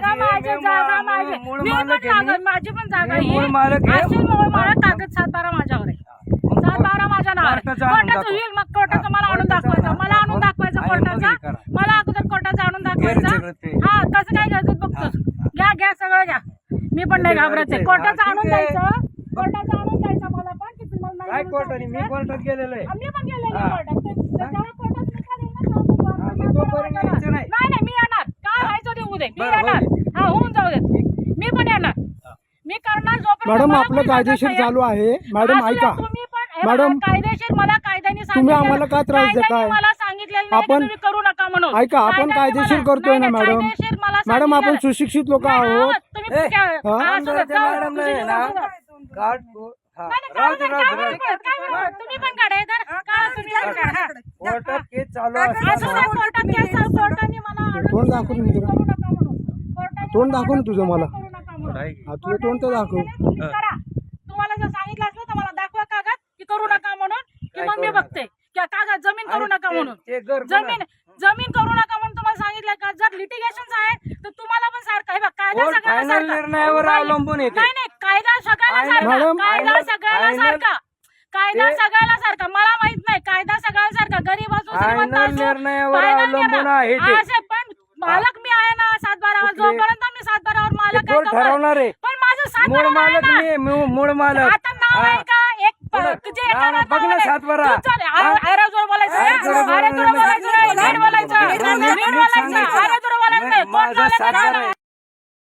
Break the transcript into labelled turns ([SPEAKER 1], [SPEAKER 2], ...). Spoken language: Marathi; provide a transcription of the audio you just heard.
[SPEAKER 1] जागा माझी मी पण जागा माझी पण जागा आहे मला कागद 7-12 माझ्यावर आहे 7-12 माझ्या नावावर कोर्टाचं होईल मग कोर्टाचं मला आणून दाखवायचं कोर्टाचा मला अगोदर कोर्टाचं आणून दाखवायचं हा कसं काय घ्यायचं बघतोस घ्या सगळं घ्या मी पण नाही घाबरत आहे कोर्टाचं आणून द्यायचं मला पण की तुम्हाला
[SPEAKER 2] काय कोर्टाने मी कोर्टात गेलेलो आहे
[SPEAKER 1] मी पण गेलेलो कोर्टात नाही मी येणार काय व्हायचं ते उद्या मी येणार हा होऊन जाऊ देत मी पण येणार मी करणार जोपर्यंत
[SPEAKER 3] मॅडम आपलं कायदेशीर चालू आहे मॅडम ऐका मॅडम
[SPEAKER 1] कायदेशीर मला कायद्याने
[SPEAKER 3] तुम्ही आम्हाला का त्रास देताय
[SPEAKER 1] मला सांगितलेलं
[SPEAKER 3] आपण
[SPEAKER 1] तुम्ही करू नका म्हणून
[SPEAKER 3] ऐका आपण कायदेशीर करतोय ना मॅडम मॅडम आपण सुशिक्षित लोक आहोत
[SPEAKER 1] तुम्ही पण काढा
[SPEAKER 2] कोर्टात केस चालू
[SPEAKER 3] तोंड दाखव तोंड दाखव ना तुझं मला तुझं तोंड तर दाखव
[SPEAKER 1] तुम्हाला जर सांगितलं असलं तर मला दाखवा कागद की करू नका म्हणून की मग मी बघते की कागद जमीन करू नका म्हणून जमीन करू नका म्हणून तुम्हाला सांगितलं का जर लिटिगेशन आहे तर तुम्हाला पण सारखं आहे कायदा
[SPEAKER 2] निर्णयावर अवलंबून येते
[SPEAKER 1] नाही कायदा सगळ्याला सारखा मला माहित नाही कायदा सगळ्याला सारखा गरीब असो
[SPEAKER 2] निर्णयावर अवलंबून आहे
[SPEAKER 1] पण मालक मी आहे ना 7-12 जोपर्यंत मी 7-12 मालक
[SPEAKER 2] ठरवणार आहे
[SPEAKER 1] पण माझं
[SPEAKER 2] मूळ मालक मी मूळ मालक
[SPEAKER 1] आता नाव आहे का एक तुझे
[SPEAKER 2] बघ ना 7-12
[SPEAKER 1] अरे जोर बोलायचं